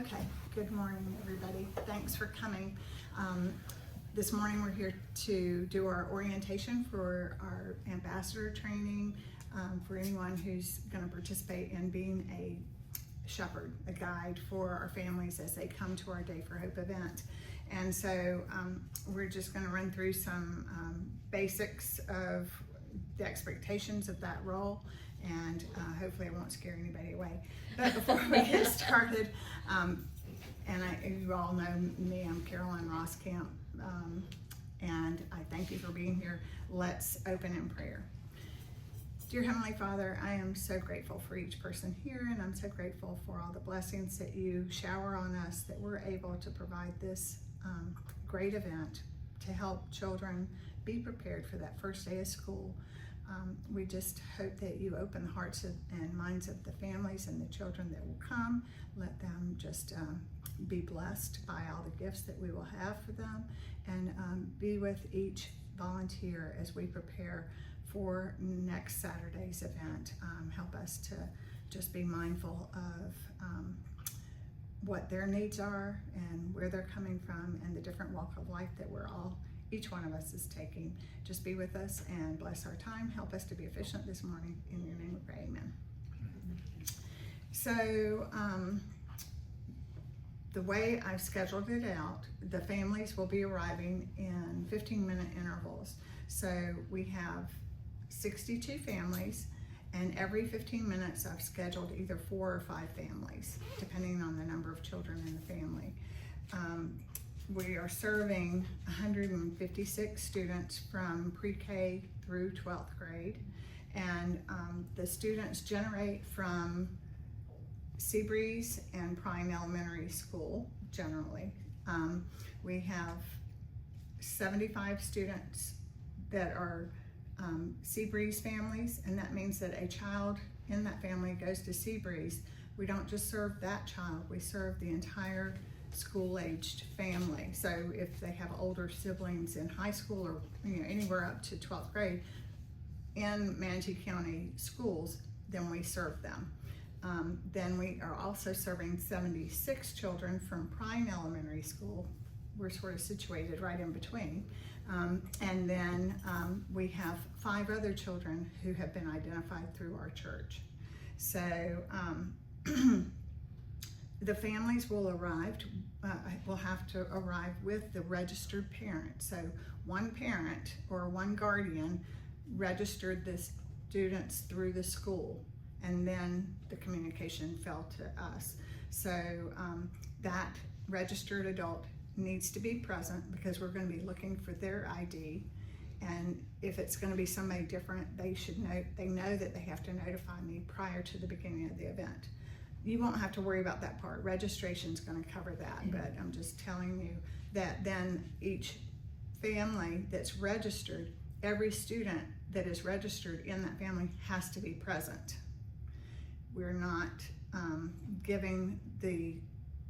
Okay, good morning, everybody. Thanks for coming. This morning we're here to do our orientation for our ambassador training for anyone who's going to participate in being a shepherd, a guide for our families as they come to our Day for Hope event. And so we're just going to run through some basics of the expectations of that role, and hopefully I won't scare anybody away. But before we get started, you all know me, I'm Caroline Roskamp, and I thank you for being here. Let's open in prayer. Dear Heavenly Father, I am so grateful for each person here, and I'm so grateful for all the blessings that you shower on us, that we're able to provide this great event to help children be prepared for that first day of school. We just hope that you open the hearts and minds of the families and the children that will come. Let them just be blessed by all the gifts that we will have for them, and be with each volunteer as we prepare for next Saturday's event. Help us to just be mindful of what their needs are and where they're coming from and the different walk of life that each one of us is taking. Just be with us and bless our time. Help us to be efficient this morning. In your name we pray, amen. So the way I've scheduled it out, the families will be arriving in 15-minute intervals. So we have 62 families, and every 15 minutes I've scheduled either 4 or 5 families, depending on the number of children in the family. We are serving 156 students from pre-K through 12th grade, and the students generate from Seabreeze and Prime Elementary School generally. We have 75 students that are Seabreeze families, and that means that a child in that family goes to Seabreeze. We don't just serve that child, we serve the entire school-aged family. So if they have older siblings in high school or anywhere up to 12th grade in Manatee County schools, then we serve them. Then we are also serving 76 children from Prime Elementary School. We're sort of situated right in between. And then we have 5 other children who have been identified through our church. So the families will have to arrive with the registered parent. So one parent or one guardian registered the students through the school, and then the communication fell to us. So that registered adult needs to be present because we're going to be looking for their ID, and if it's going to be somebody different, they know that they have to notify me prior to the beginning of the event. You won't have to worry about that part. Registration's going to cover that, but I'm just telling you that then each family that's registered, every student that is registered in that family has to be present. We're not giving the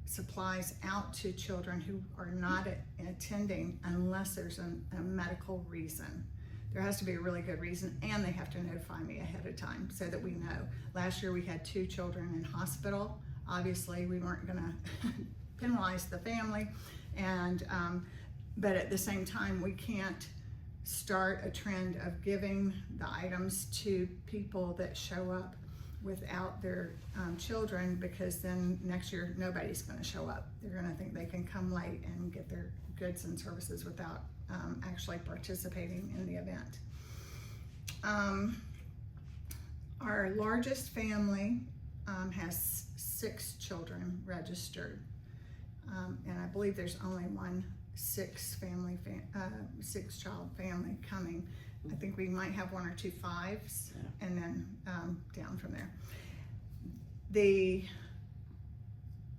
supplies out to children who are not attending unless there's a medical reason. There has to be a really good reason, and they have to notify me ahead of time so that we know. Last year we had 2 children in hospital. Obviously we weren't gonna penalize the family, and but at the same time we can't start a trend of giving the items to people that show up without their children, because then next year nobody's going to show up. They're going to think they can come late and get their goods and services without actually participating in the event. Our largest family has 6 children registered, and I believe there's only one 6-child family coming. I think we might have 1 or 2 5s, and then down from there. The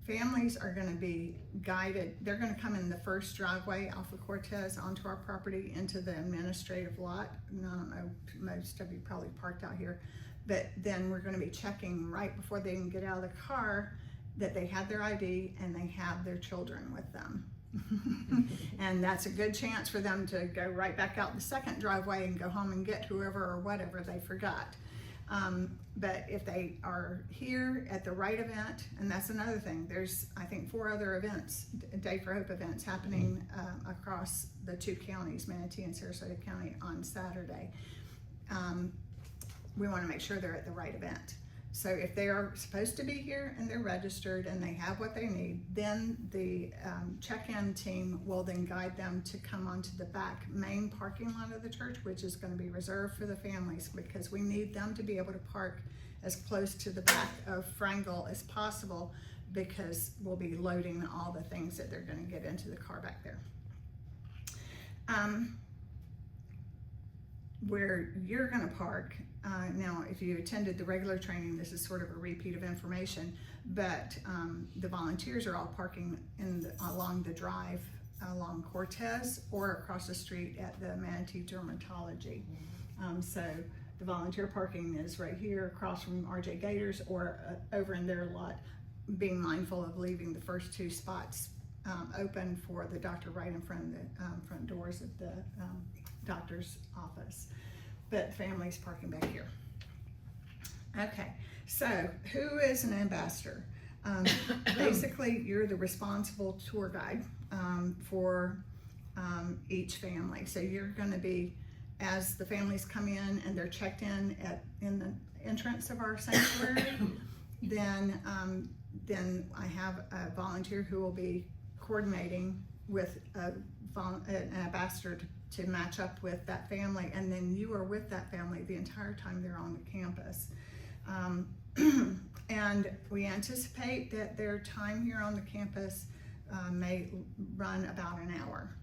families are going to be guided. They're going to come in the first driveway off of Cortez onto our property into the administrative lot. And I don't know, most of you probably parked out here, but then we're going to be checking right before they even get out of the car that they have their ID and they have their children with them. And that's a good chance for them to go right back out the second driveway and go home and get whoever or whatever they forgot. But if they are here at the right event, and that's another thing, there's, I think, 4 other events, Day for Hope events happening across the 2 counties, Manatee and Sarasota County, on Saturday. We want to make sure they're at the right event. So if they are supposed to be here and they're registered and they have what they need, then the check-in team will then guide them to come onto the back main parking lot of the church, which is going to be reserved for the families, because we need them to be able to park as close to the back of Frangle as possible, because we'll be loading all the things that they're going to get into the car back there. Where you're going to park, now if you attended the regular training, this is sort of a repeat of information, but the volunteers are all parking along the drive along Cortez or across the street at the Manatee Dermatology. So the volunteer parking is right here across from RJ Gators, or over in their lot, being mindful of leaving the first 2 spots open for the doctor right in front of the front doors of the doctor's office, but families parking back here. Okay, so who is an ambassador? Basically, you're the responsible tour guide for each family. So you're going to be, as the families come in and they're checked in the entrance of our sanctuary, then I have a volunteer who will be coordinating with an ambassador to match up with that family, and then you are with that family the entire time they're on the campus. And we anticipate that their time here on the campus may run about an hour.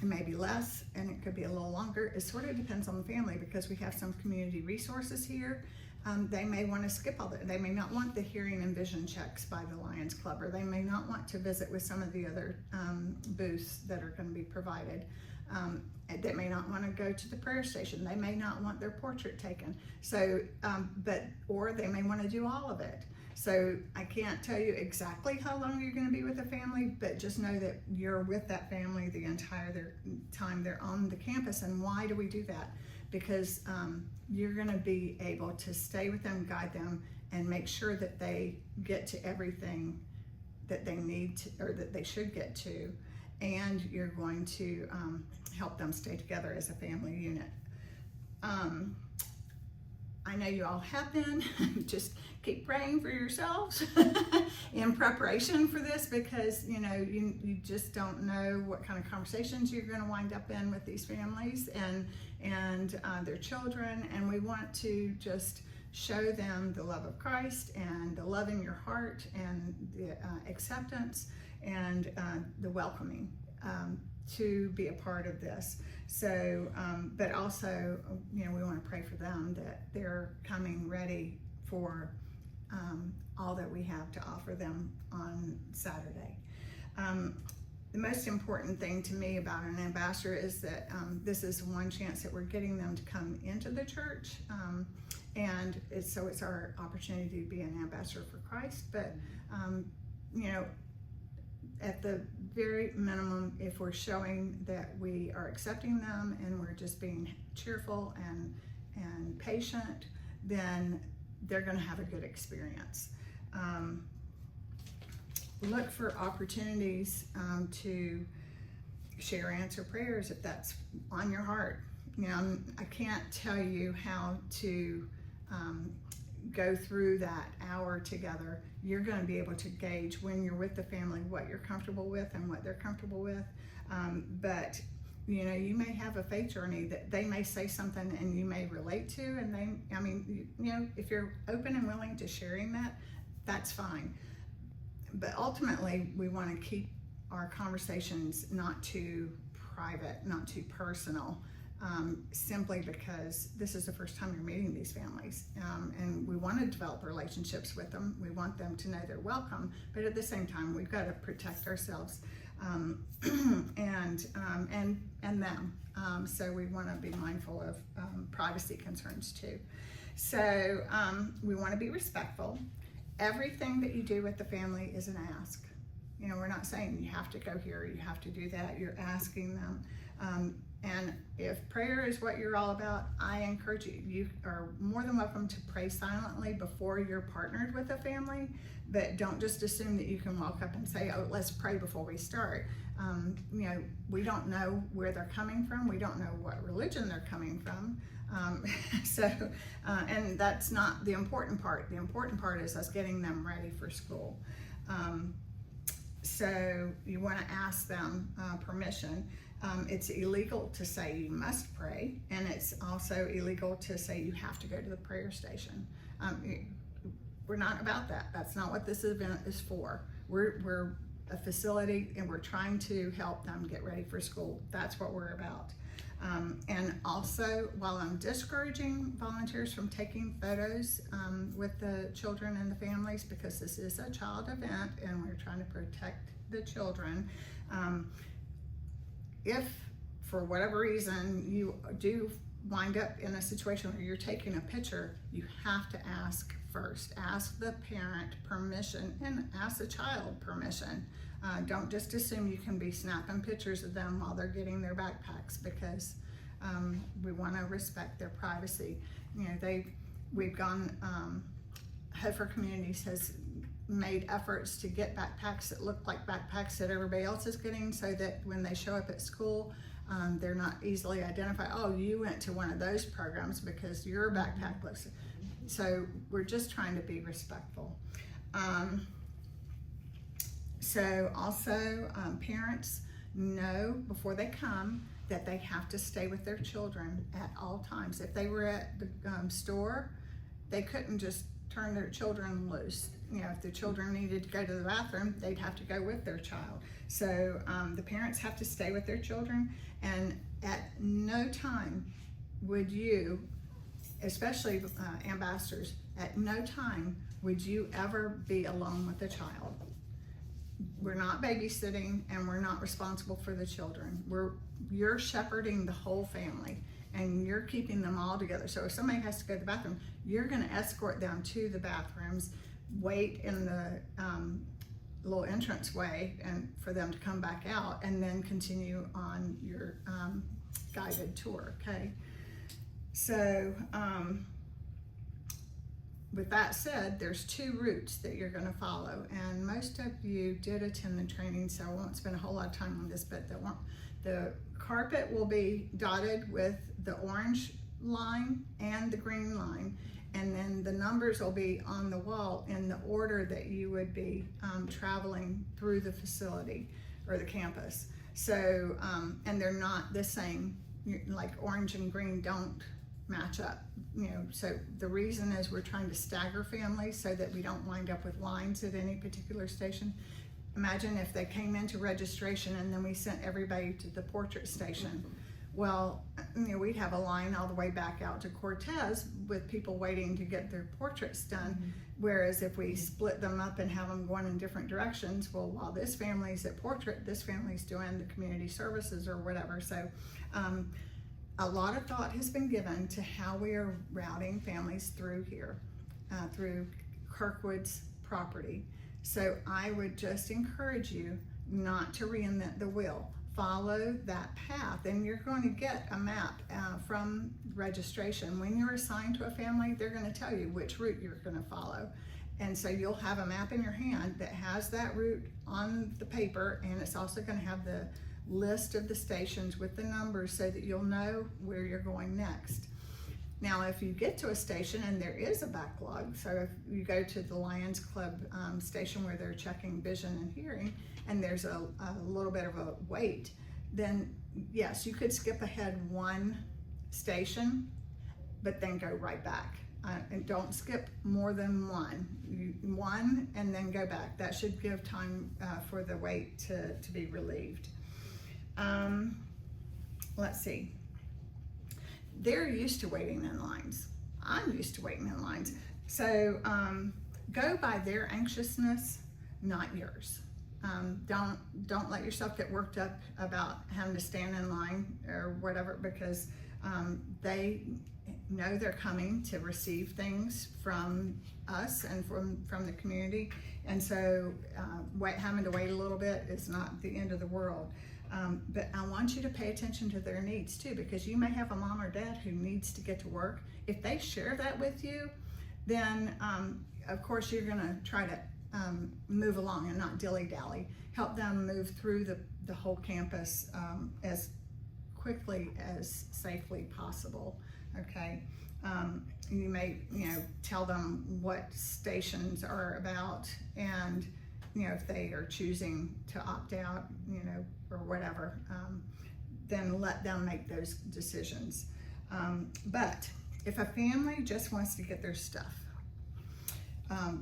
It may be less, and it could be a little longer. It sort of depends on the family, because we have some community resources here. They may want to skip all that. They may not want the hearing and vision checks by the Lions Club, or they may not want to visit with some of the other booths that are going to be provided. They may not want to go to the prayer station. They may not want their portrait taken. So, or they may want to do all of it. So I can't tell you exactly how long you're going to be with the family, but just know that you're with that family the entire time they're on the campus. And why do we do that? Because you're going to be able to stay with them, guide them, and make sure that they get to everything that they need to, or that they should get to, and you're going to help them stay together as a family unit. I know you all have been. Just keep praying for yourselves in preparation for this, because you just don't know what kind of conversations you're going to wind up in with these families and their children, and we want to just show them the love of Christ and the love in your heart and the acceptance and the welcoming to be a part of this. So, but also, we want to pray for them that they're coming ready for all that we have to offer them on Saturday. The most important thing to me about an ambassador is that this is one chance that we're getting them to come into the church, and it's our opportunity to be an ambassador for Christ. But at the very minimum, if we're showing that we are accepting them and we're just being cheerful and patient, then they're going to have a good experience. Look for opportunities to share answer prayers if that's on your heart. I can't tell you how to go through that hour together. You're going to be able to gauge when you're with the family what you're comfortable with and what they're comfortable with. But you may have a faith journey that they may say something and you may relate to, and if you're open and willing to sharing that, that's fine. But ultimately, we want to keep our conversations not too private, not too personal, simply because this is the first time you're meeting these families, and we want to develop relationships with them. We want them to know they're welcome, but at the same time, we've got to protect ourselves and them. So we want to be mindful of privacy concerns too. So we want to be respectful. Everything that you do with the family is an ask. We're not saying you have to go here, you have to do that. You're asking them. And if prayer is what you're all about, I encourage you. You are more than welcome to pray silently before you're partnered with a family, but don't just assume that you can walk up and say, oh, let's pray before we start. We don't know where they're coming from. We don't know what religion they're coming from. And that's not the important part. The important part is us getting them ready for school. So you want to ask them permission. It's illegal to say you must pray, and it's also illegal to say you have to go to the prayer station. We're not about that. That's not what this event is for. We're a facility, and we're trying to help them get ready for school. That's what we're about. And also, while I'm discouraging volunteers from taking photos with the children and the families, because this is a child event and we're trying to protect the children, if for whatever reason you do wind up in a situation where you're taking a picture, you have to ask first. Ask the parent permission and ask the child permission. Don't just assume you can be snapping pictures of them while they're getting their backpacks, because we want to respect their privacy. We've gone, Hope for Communities has made efforts to get backpacks that look like backpacks that everybody else is getting, so that when they show up at school, they're not easily identified. Oh, you went to one of those programs because your backpack looks. So we're just trying to be respectful. So also, parents know before they come that they have to stay with their children at all times. If they were at the store, they couldn't just turn their children loose. If the children needed to go to the bathroom, they'd have to go with their child. So the parents have to stay with their children, and at no time would you, especially ambassadors, at no time would you ever be alone with a child. We're not babysitting, and we're not responsible for the children. You're shepherding the whole family, and you're keeping them all together. So if somebody has to go to the bathroom, you're going to escort them to the bathrooms, wait in the little entrance way and for them to come back out, and then continue on your guided tour. Okay, so with that said, there's 2 routes that you're going to follow, and most of you did attend the training, so I won't spend a whole lot of time on this, but the carpet will be dotted with the orange line and the green line, and then the numbers will be on the wall in the order that you would be traveling through the facility or the campus. So, and they're not the same, like orange and green don't match up, so the reason is we're trying to stagger families so that we don't wind up with lines at any particular station. Imagine if they came into registration and then we sent everybody to the portrait station. Well, we'd have a line all the way back out to Cortez with people waiting to get their portraits done. Mm-hmm. Whereas if we split them up and have them going in different directions, well, while this family's at portrait, this family's doing the community services or whatever. So a lot of thought has been given to how we are routing families through here, through Kirkwood's property. So I would just encourage you not to reinvent the wheel. Follow that path, and you're going to get a map from registration. When you're assigned to a family, they're going to tell you which route you're going to follow. And so you'll have a map in your hand that has that route on the paper, and it's also going to have the list of the stations with the numbers so that you'll know where you're going next. Now, if you get to a station and there is a backlog, so if you go to the Lions Club station where they're checking vision and hearing, and there's a little bit of a wait, then yes, you could skip ahead 1 station, but then go right back. And don't skip more than 1. 1 and then go back. That should give time for the wait to be relieved. Let's see. They're used to waiting in lines. I'm used to waiting in lines. So go by their anxiousness, not yours. Don't let yourself get worked up about having to stand in line or whatever, because they know they're coming to receive things from us and from the community. And so having to wait a little bit is not the end of the world. But I want you to pay attention to their needs too, because you may have a mom or dad who needs to get to work. If they share that with you, then of course you're going to try to move along and not dilly-dally. Help them move through the whole campus as quickly as safely possible. Okay. You may, tell them what stations are about, and if they are choosing to opt out, or whatever, then let them make those decisions. But if a family just wants to get their stuff,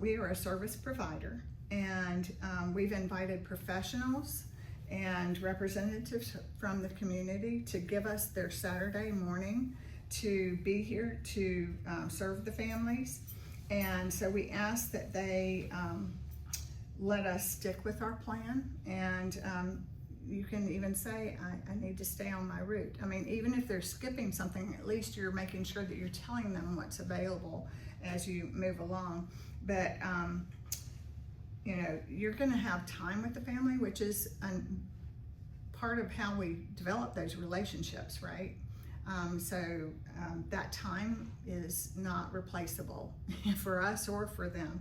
we are a service provider, and we've invited professionals and representatives from the community to give us their Saturday morning to be here to serve the families. And so we ask that they let us stick with our plan, and you can even say, I need to stay on my route. I mean, even if they're skipping something, at least you're making sure that you're telling them what's available as you move along. But you're going to have time with the family, which is part of how we develop those relationships, right? So that time is not replaceable for us or for them.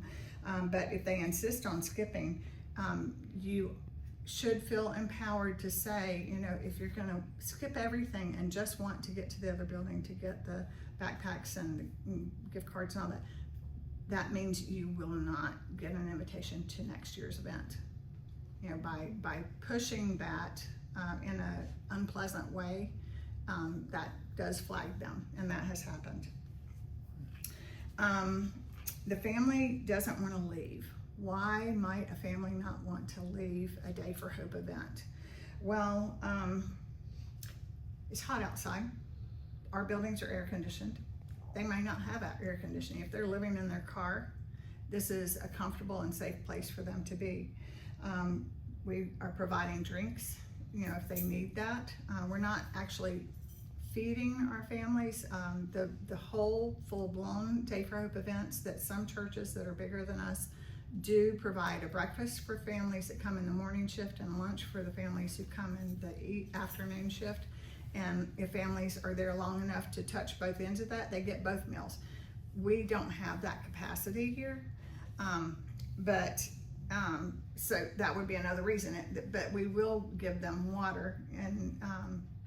But if they insist on skipping, you should feel empowered to say, if you're going to skip everything and just want to get to the other building to get the backpacks and the gift cards and all that, that means you will not get an invitation to next year's event. By pushing that in an unpleasant way, that does flag them, and that has happened. The family doesn't want to leave. Why might a family not want to leave a Day for Hope event? Well, it's hot outside. Our buildings are air conditioned. They may not have air conditioning. If they're living in their car, this is a comfortable and safe place for them to be. We are providing drinks, if they need that. We're not actually feeding our families. The whole full-blown Day for Hope events that some churches that are bigger than us do provide a breakfast for families that come in the morning shift and lunch for the families who come in the afternoon shift. And if families are there long enough to touch both ends of that, they get both meals. We don't have that capacity here, so that would be another reason. But we will give them water and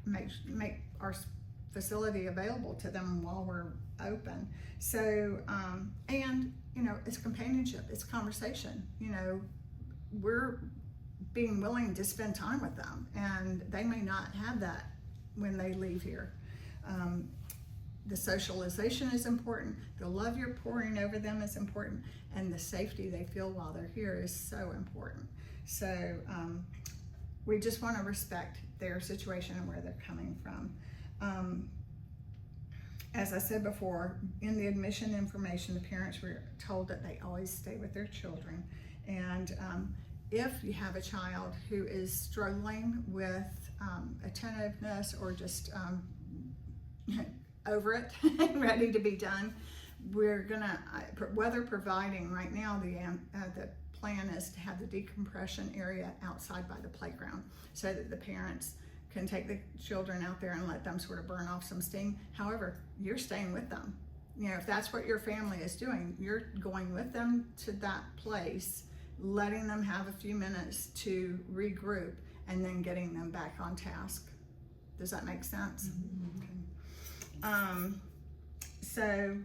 make our facility available to them while we're open. So, and it's companionship, it's conversation. We're being willing to spend time with them, and they may not have that when they leave here. The socialization is important, the love you're pouring over them is important, and the safety they feel while they're here is so important. So we just want to respect their situation and where they're coming from. As I said before, in the admission information, the parents were told that they always stay with their children. And if you have a child who is struggling with attentiveness or just over it and ready to be done, we're gonna, weather providing right now, the plan is to have the decompression area outside by the playground so that the parents can take the children out there and let them sort of burn off some steam. However, you're staying with them. If that's what your family is doing, you're going with them to that place, letting them have a few minutes to regroup, and then getting them back on task. Does that make sense? Mm-hmm. Okay. So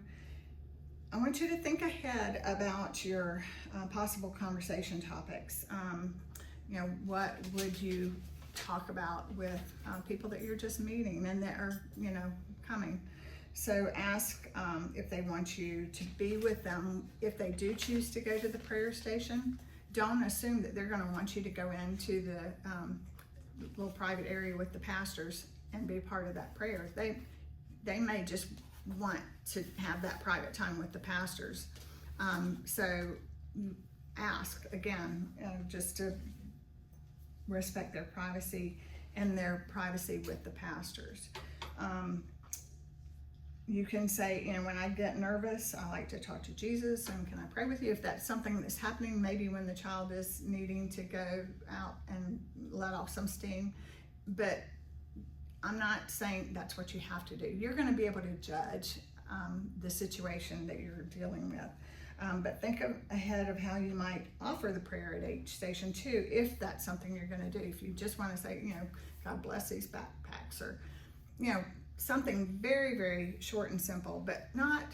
I want you to think ahead about your possible conversation topics. What would you talk about with people that you're just meeting and that are, coming? So ask if they want you to be with them. If they do choose to go to the prayer station, don't assume that they're going to want you to go into the little private area with the pastors and be part of that prayer. They may just want to have that private time with the pastors. So ask again, just to respect their privacy and their privacy with the pastors. You can say, when I get nervous, I like to talk to Jesus, and can I pray with you? If that's something that's happening, maybe when the child is needing to go out and let off some steam, but I'm not saying that's what you have to do. You're going to be able to judge the situation that you're dealing with. But think ahead of how you might offer the prayer at each station too, if that's something you're going to do. If you just want to say, God bless these backpacks, or, something very, very short and simple, but not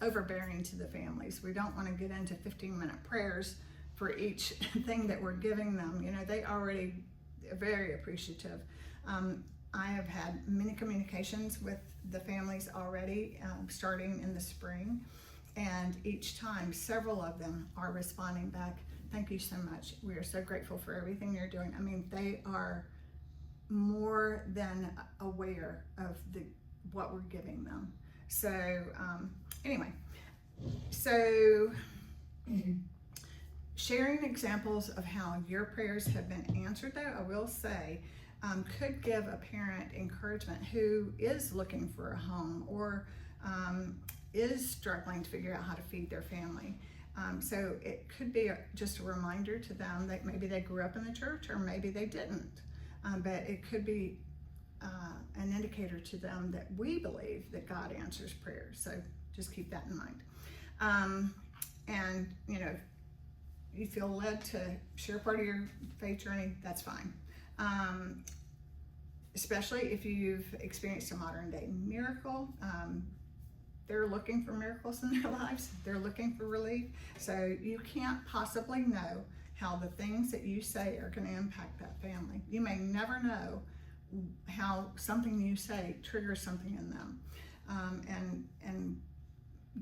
overbearing to the families. We don't want to get into 15-minute prayers for each thing that we're giving them. They already are very appreciative. I have had many communications with the families already, starting in the spring, and each time several of them are responding back, thank you so much. We are so grateful for everything you're doing. They are more than aware of what we're giving them. So anyway, sharing examples of how your prayers have been answered, though, I will say, could give a parent encouragement who is looking for a home, or is struggling to figure out how to feed their family. So it could be just a reminder to them that maybe they grew up in the church, or maybe they didn't. But it could be an indicator to them that we believe that God answers prayers. So just keep that in mind. And if you feel led to share part of your faith journey, that's fine. Especially if you've experienced a modern day miracle. They're looking for miracles in their lives. They're looking for relief. So you can't possibly know how the things that you say are going to impact that family. You may never know how something you say triggers something in them, and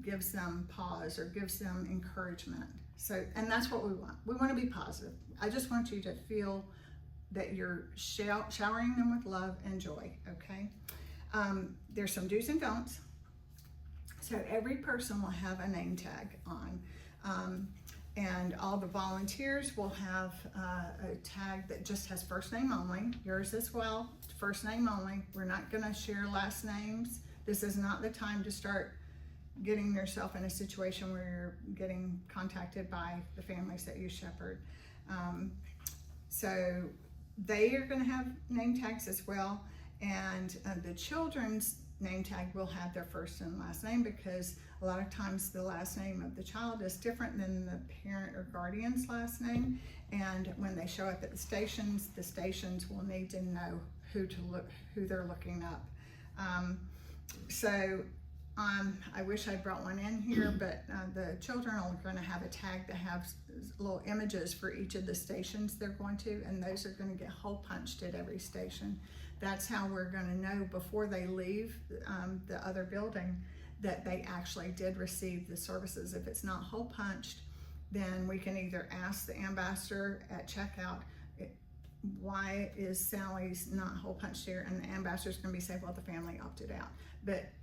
gives them pause or gives them encouragement. So, and that's what we want. We want to be positive. I just want you to feel that you're showering them with love and joy, okay? There's some do's and don'ts. So every person will have a name tag on, and all the volunteers will have a tag that just has first name only. Yours as well, first name only. We're not going to share last names. This is not the time to start getting yourself in a situation where you're getting contacted by the families that you shepherd. So they are going to have name tags as well, and the children's name tag will have their first and last name, because a lot of times the last name of the child is different than the parent or guardian's last name, and when they show up at the stations will need to know who they're looking up. I wish I'd brought one in here, but the children are going to have a tag that has little images for each of the stations they're going to, and those are going to get hole punched at every station. That's how we're going to know before they leave the other building that they actually did receive the services. If it's not hole punched, then we can either ask the ambassador at checkout, why is Sally's not hole punched here? And the ambassador's going to be saying, well, the family opted out. But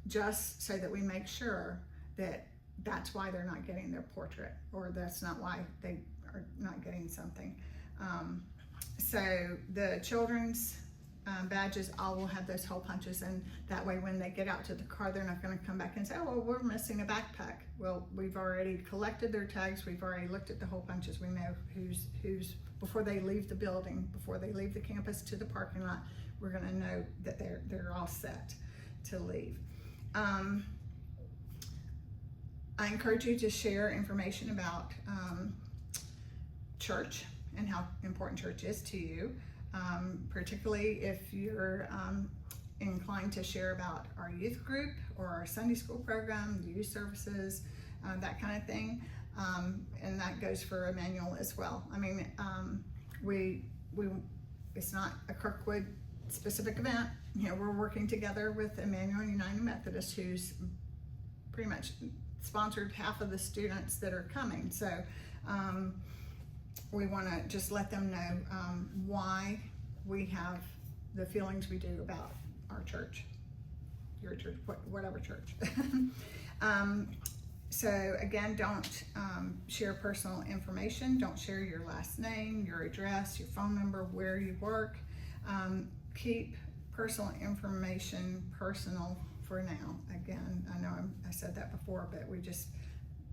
just so that we make sure that that's why they're not getting their portrait, or that's not why they are not getting something. So the children's badges all will have those hole punches, and that way when they get out to the car, they're not going to come back and say, oh, well, we're missing a backpack. Well, we've already collected their tags, we've already looked at the hole punches, we know who's before they leave the building, before they leave the campus to the parking lot, we're going to know that they're all set to leave. I encourage you to share information about church and how important church is to you, particularly if you're inclined to share about our youth group or our Sunday school program, youth services, that kind of thing. And that goes for Emmanuel as well. I mean, it's not a Kirkwood specific event. We're working together with Emmanuel United Methodist, who's pretty much sponsored half of the students that are coming. So we want to just let them know why we have the feelings we do about our church, your church, whatever church. So again, don't share personal information. Don't share your last name, your address, your phone number, where you work. Keep personal information personal for now. Again, I know I said that before, but we just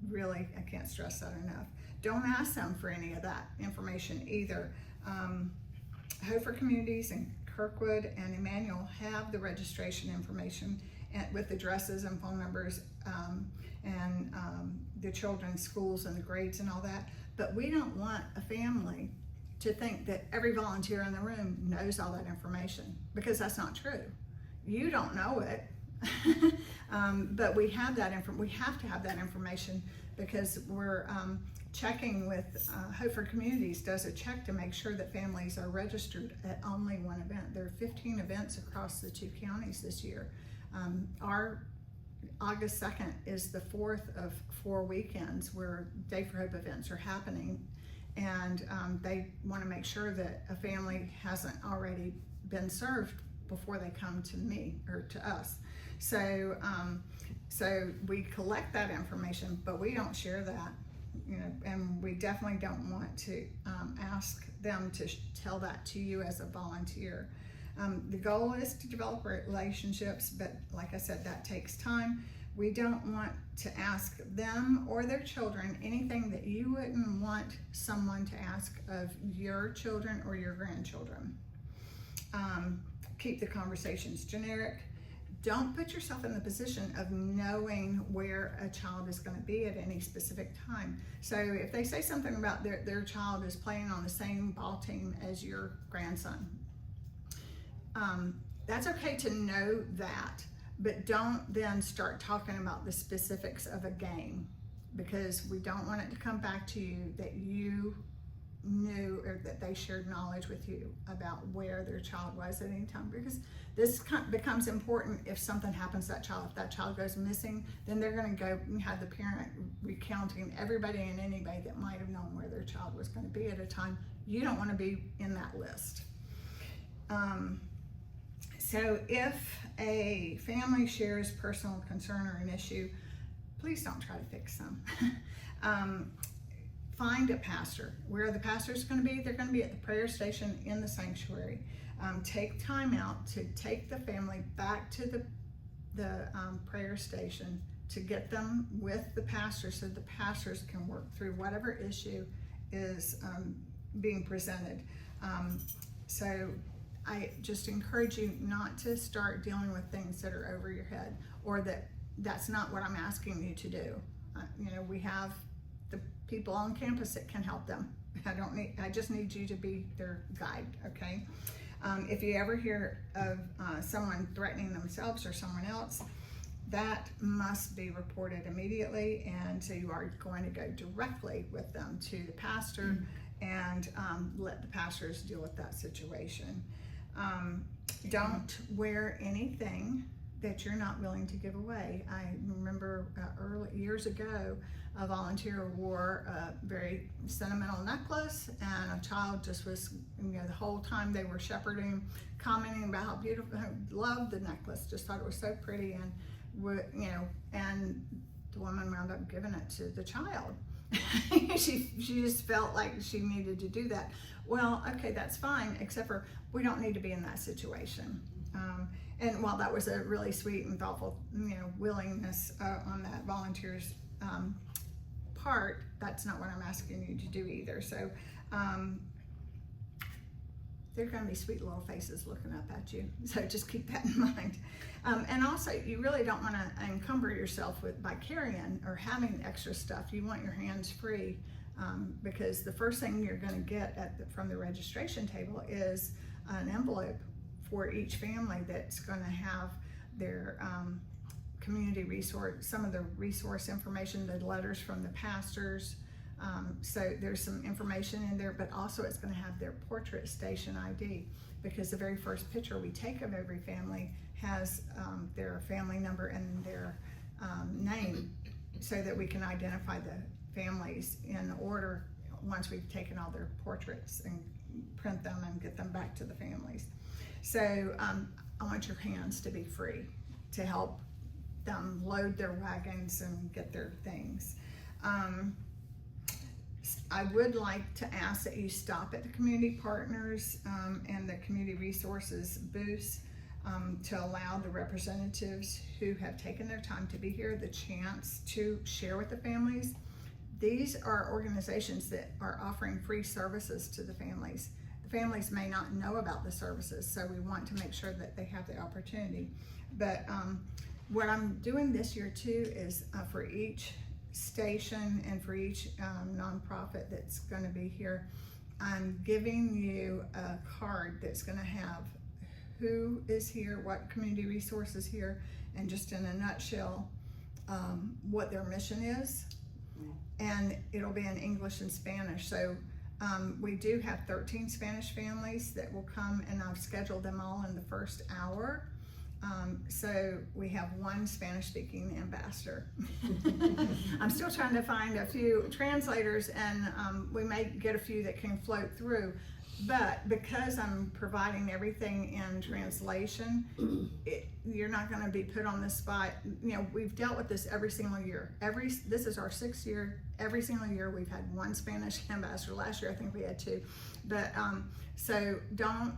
really, I can't stress that enough. Don't ask them for any of that information either. Hofer Communities and Kirkwood and Emmanuel have the registration information with addresses and phone numbers, and the children's schools and the grades and all that. But we don't want a family to think that every volunteer in the room knows all that information, because that's not true. You don't know it, but we have that we have to have that information, because we're checking with Hofer Communities does a check to make sure that families are registered at only one event. There are 15 events across the 2 counties this year. Our August 2nd is the 4th of 4 weekends where Day for Hope events are happening, and they want to make sure that a family hasn't already been served before they come to me or to us. So we collect that information, but we don't share that, and we definitely don't want to ask them to tell that to you as a volunteer. The goal is to develop relationships, but like I said, that takes time. We don't want to ask them or their children anything that you wouldn't want someone to ask of your children or your grandchildren. Keep the conversations generic. Don't put yourself in the position of knowing where a child is going to be at any specific time. So if they say something about their child is playing on the same ball team as your grandson, that's okay to know that, but don't then start talking about the specifics of a game, because we don't want it to come back to you that you knew or that they shared knowledge with you about where their child was at any time, because this becomes important if something happens to that child. If that child goes missing, then they're going to go and have the parent recounting everybody and anybody that might have known where their child was going to be at a time. You don't want to be in that list. So if a family shares personal concern or an issue, please don't try to fix them. Find a pastor. Where the pastor is going to be, they're going to be at the prayer station in the sanctuary. Take time out to take the family back to the prayer station to get them with the pastor, so the pastors can work through whatever issue is being presented. So I just encourage you not to start dealing with things that are over your head, or that's not what I'm asking you to do. We have the people on campus that can help them. I just need you to be their guide, okay? If you ever hear of someone threatening themselves or someone else, that must be reported immediately, and so you are going to go directly with them to the pastor and let the pastors deal with that situation. Don't wear anything that you're not willing to give away. I remember years ago, a volunteer wore a very sentimental necklace, and a child just was, the whole time they were shepherding, commenting about how beautiful, loved the necklace, just thought it was so pretty, and and the woman wound up giving it to the child. she just felt like she needed to do that. Well, okay, that's fine, except for we don't need to be in that situation. And while that was a really sweet and thoughtful, willingness on that volunteer's part, that's not what I'm asking you to do either. So they're going to be sweet little faces looking up at you. So just keep that in mind. And also, you really don't want to encumber yourself by carrying or having extra stuff. You want your hands free, because the first thing you're going to get from the registration table is an envelope for each family that's going to have their community resource, some of the resource information, the letters from the pastors. So there's some information in there, but also it's going to have their portrait station ID, because the very first picture we take of every family has their family number and their name, so that we can identify the families in order once we've taken all their portraits and print them and get them back to the families. So I want your hands to be free to help them load their wagons and get their things. I would like to ask that you stop at the community partners and the community resources booths to allow the representatives who have taken their time to be here the chance to share with the families. These are organizations that are offering free services to the families. families may not know about the services, so we want to make sure that they have the opportunity. But what I'm doing this year too is for each station and for each nonprofit that's going to be here, I'm giving you a card that's going to have who is here, what community resources here, and just in a nutshell, what their mission is. And it'll be in English and Spanish. So we do have 13 Spanish families that will come, and I've scheduled them all in the first hour. So we have one Spanish-speaking ambassador. I'm still trying to find a few translators, and we may get a few that can float through. But because I'm providing everything in translation, you're not going to be put on the spot. You know, we've dealt with this every single year. This is our 6th year. Every single year we've had one Spanish ambassador. Last year I think we had 2. But so don't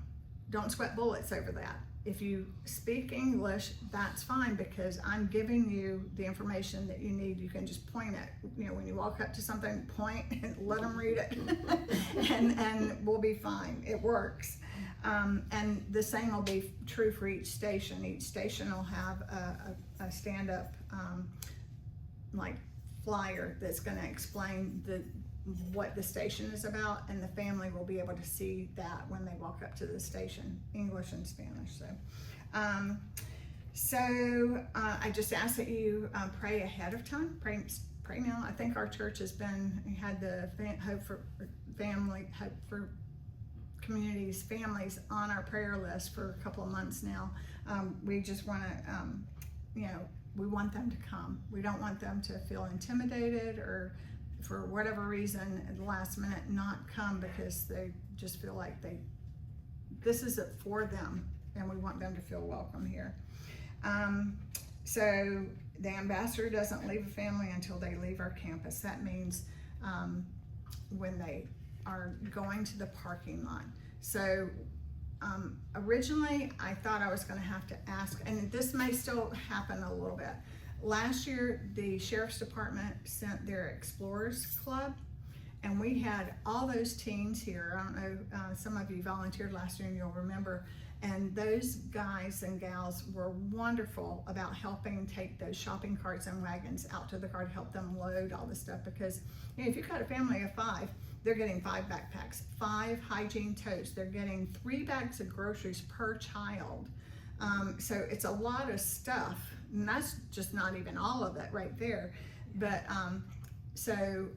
sweat bullets over that. If you speak English, that's fine, because I'm giving you the information that you need. You can just point it. You know, when you walk up to something, point and let them read it, and we'll be fine. It works. And the same will be true for each station. Each station will have a stand-up like flyer that's going to explain what the station is about, and the family will be able to see that when they walk up to the station, English and Spanish. So I just ask that you pray ahead of time. Pray now. I think our church had the Hope for Communities families on our prayer list for a couple of months now. We just want to, we want them to come. We don't want them to feel intimidated or for whatever reason at the last minute not come, because they just feel like this is it for them, and we want them to feel welcome here. So the ambassador doesn't leave a family until they leave our campus. That means when they are going to the parking lot. So originally I thought I was going to have to ask, and this may still happen a little bit. Last year, the Sheriff's Department sent their Explorers Club, and we had all those teens here. I don't know, some of you volunteered last year and you'll remember, and those guys and gals were wonderful about helping take those shopping carts and wagons out to the car to help them load all the stuff, because if you've got a family of 5, they're getting 5 backpacks, 5 hygiene totes, they're getting 3 bags of groceries per child. So it's a lot of stuff. And that's just not even all of it right there. But so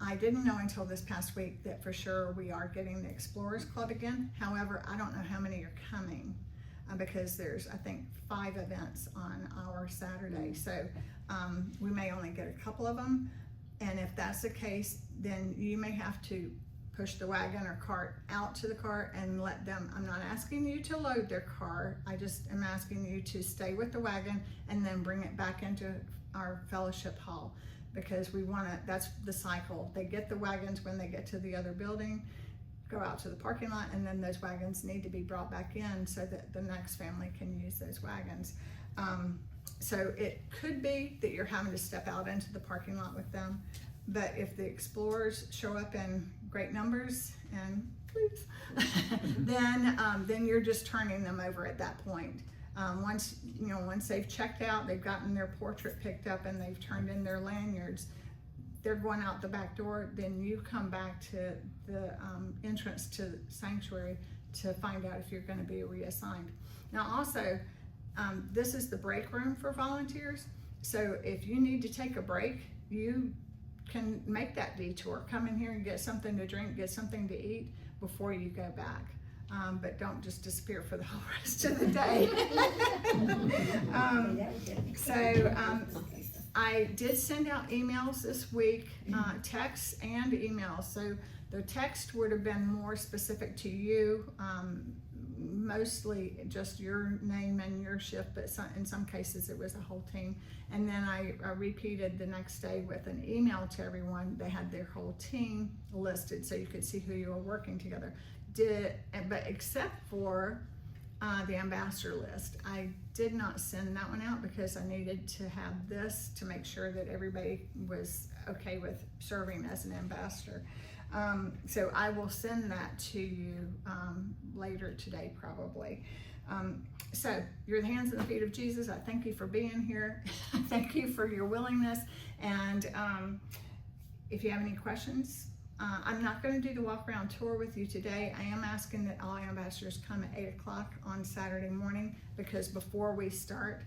I didn't know until this past week that for sure we are getting the Explorers Club again. However, I don't know how many are coming because there's, I think, 5 events on our Saturday. So we may only get a couple of them. And if that's the case, then you may have to push the wagon or cart out to the car and let them, I'm not asking you to load their car, I just am asking you to stay with the wagon and then bring it back into our fellowship hall, because we want to, that's the cycle. They get the wagons when they get to the other building, go out to the parking lot, and then those wagons need to be brought back in so that the next family can use those wagons. So it could be that you're having to step out into the parking lot with them, but if the Explorers show up in great numbers and then you're just turning them over at that point. Once they've checked out, they've gotten their portrait picked up, and they've turned in their lanyards, they're going out the back door. Then you come back to the entrance to the sanctuary to find out if you're going to be reassigned. Now also, this is the break room for volunteers. So if you need to take a break, you can make that detour. Come in here and get something to drink, get something to eat before you go back. But don't just disappear for the whole rest of the day. I did send out emails this week, texts and emails. So the text would have been more specific to you, mostly just your name and your shift, but in some cases it was a whole team. And then I repeated the next day with an email to everyone. They had their whole team listed so you could see who you were working together. But except for the ambassador list, I did not send that one out because I needed to have this to make sure that everybody was okay with serving as an ambassador. So I will send that to you later today probably. So you're the hands and the feet of Jesus. I thank you for being here. I thank you for your willingness. And if you have any questions, I'm not going to do the walk around tour with you today. I am asking that all ambassadors come at 8 o'clock on Saturday morning, because before we start,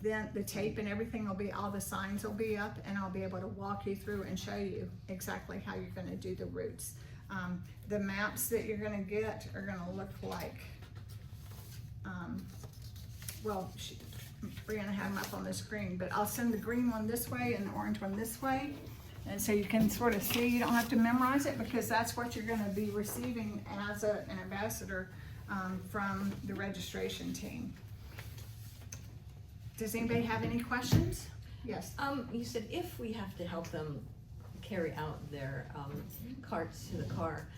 then the tape and everything will be, all the signs will be up, and I'll be able to walk you through and show you exactly how you're going to do the routes. The maps that you're going to get are going to look like, well, Brianna had them up on the screen, but I'll send the green one this way and the orange one this way. And so you can sort of see, you don't have to memorize it, because that's what you're going to be receiving as an ambassador from the registration team. Does anybody have any questions? Yes. You said if we have to help them carry out their carts to the car,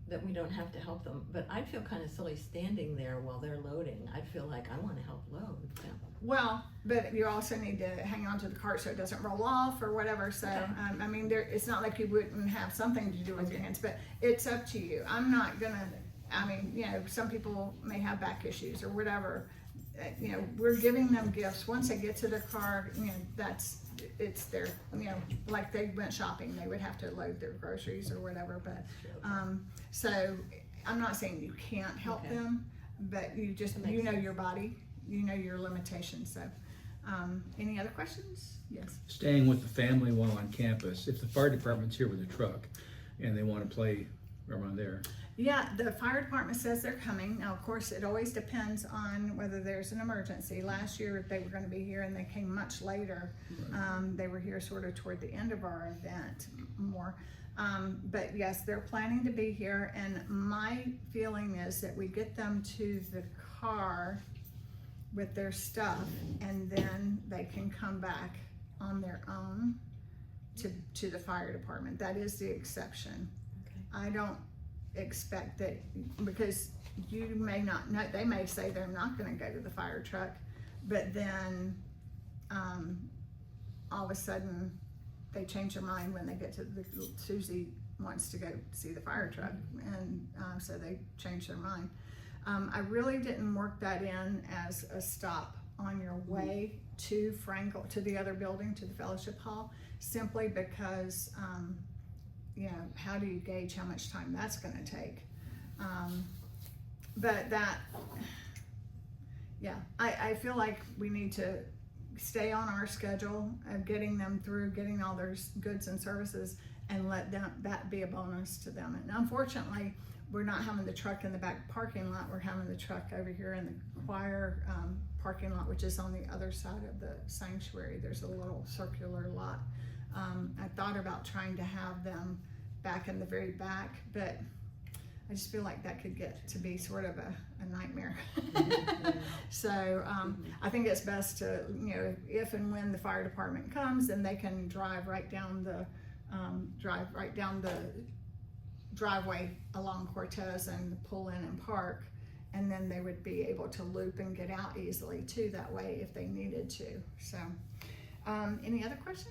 that we don't have to help them, but I'd feel kind of silly standing there while they're loading. I'd feel like I want to help load. Yeah. Well, but you also need to hang on to the cart so it doesn't roll off or whatever. So, Okay. I mean, it's not like you wouldn't have something to do with your hands, but it's up to you. I'm not gonna, I mean, you know, some people may have back issues or whatever. You know, we're giving them gifts. Once they get to their car, you know, it's their, you know, like they went shopping, they would have to load their groceries or whatever. But, so I'm not saying you can't help them, but you just, you know your body, you know your limitations. So, any other questions? Yes. Staying with the family while on campus, if the fire department's here with a truck and they want to play around there. Yeah, the fire department says they're coming. Now, of course, it always depends on whether there's an emergency. Last year, they were going to be here and they came much later. They were here sort of toward the end of our event more. But yes, they're planning to be here. And my feeling is that we get them to the car with their stuff, and then they can come back on their own to the fire department. That is the exception. Okay. I don't expect that, because you may not know, they may say they're not going to go to the fire truck, but then all of a sudden they change their mind when they get to Susie wants to go see the fire truck, and so they change their mind. I really didn't work that in as a stop on your way to Frankel, to the other building, to the fellowship hall, simply because you know, how do you gauge how much time that's going to take? But that, yeah, I feel like we need to stay on our schedule of getting them through, getting all their goods and services, and let that be a bonus to them. And unfortunately, we're not having the truck in the back parking lot. We're having the truck over here in the choir parking lot, which is on the other side of the sanctuary. There's a little circular lot. I thought about trying to have them back in the very back, but I just feel like that could get to be sort of a nightmare. So I think it's best to, you know, if and when the fire department comes, then they can drive right down the driveway along Cortez and pull in and park, and then they would be able to loop and get out easily too that way if they needed to. So any other questions?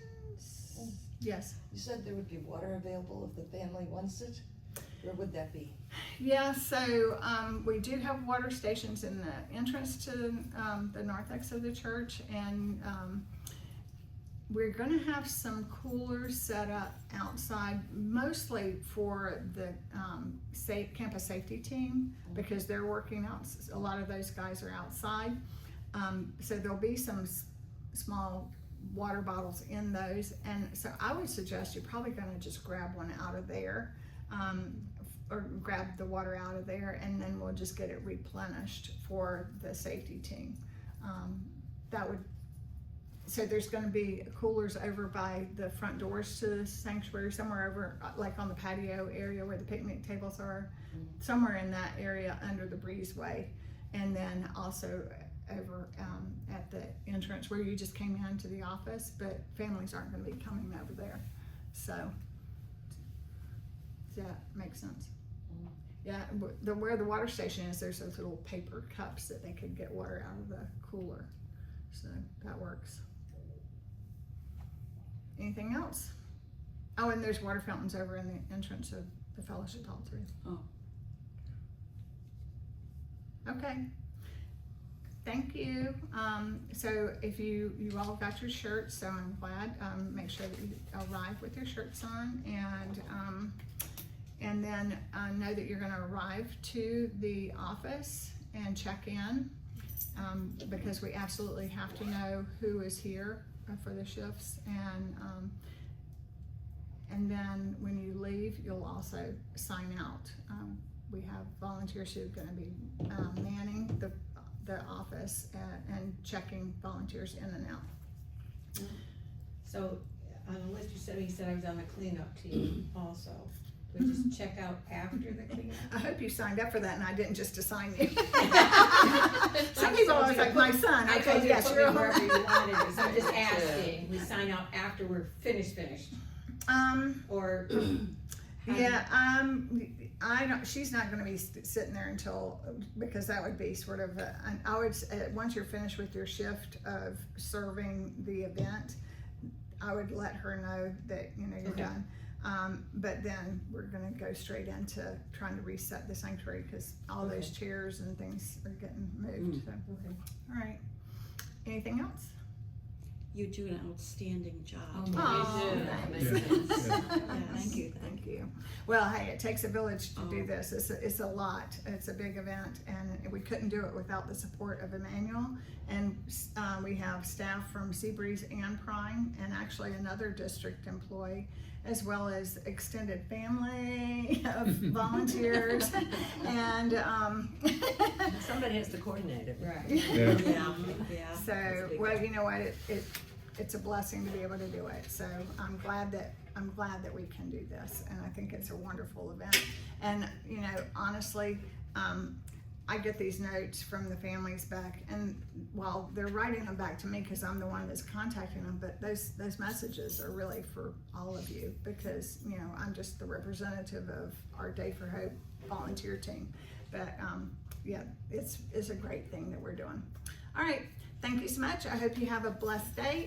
Yes. You said there would be water available if the family wants it. Where would that be? Yeah, so we do have water stations in the entrance to the narthex of the church, and we're going to have some coolers set up outside, mostly for the campus safety team, because they're working out. A lot of those guys are outside, so there'll be some small water bottles in those, and so I would suggest you're probably going to just grab one out of there, or grab the water out of there, and then we'll just get it replenished for the safety team. So there's going to be coolers over by the front doors to the sanctuary, somewhere over like on the patio area where the picnic tables are, somewhere in that area under the breezeway, and then also over at the entrance where you just came into the office, but families aren't going to be coming over there. So does that make sense? Yeah, where the water station is, there's those little paper cups that they could get water out of the cooler, so that works. Anything else? Oh, and there's water fountains over in the entrance of the fellowship hall too. Oh. Okay. Thank you. So if you all got your shirts, so I'm glad. Make sure that you arrive with your shirts on, and then know that you're going to arrive to the office and check in, because we absolutely have to know who is here for the shifts, and then when you leave, you'll also sign out. We have volunteers who are going to be manning the office and checking volunteers in and out. So, on the list you sent me, you said I was on the cleanup team also. Do we just check out after the cleanup? I hope you signed up for that and I didn't just assign you. I Some people told always you to like, my put- son, I okay, told you to yes, put you're me wherever you wanted me, so I'm just Yeah. asking. We sign out after we're finished, or? Yeah, I don't, she's not gonna be sitting there until, because that would be sort of, I would, once you're finished with your shift of serving the event, I would let her know that, you know, you're Okay. done. But then we're gonna go straight into trying to reset the sanctuary, cause all those Okay. chairs and things are getting moved, so, Okay. alright. Anything else? You do an outstanding job. Oh, That thanks. makes sense. Yeah. Thank you. Thank you. Well, hey, it takes a village to do Oh. this. It's a lot. It's a big event, and we couldn't do it without the support of Emmanuel. And we have staff from Seabreeze and Prime, and actually another district employee, as well as extended family of volunteers. And Somebody has to coordinate it. Right. Yeah. Yeah. so, well, you know what? It's a blessing to be able to do it. So I'm glad that we can do this, and I think it's a wonderful event. And you know, honestly, I get these notes from the families back, and while they're writing them back to me because I'm the one that's contacting them, but those messages are really for all of you, because you know, I'm just the representative of our Day for Hope volunteer team. But yeah, it's a great thing that we're doing. All right, thank you so much. I hope you have a blessed day.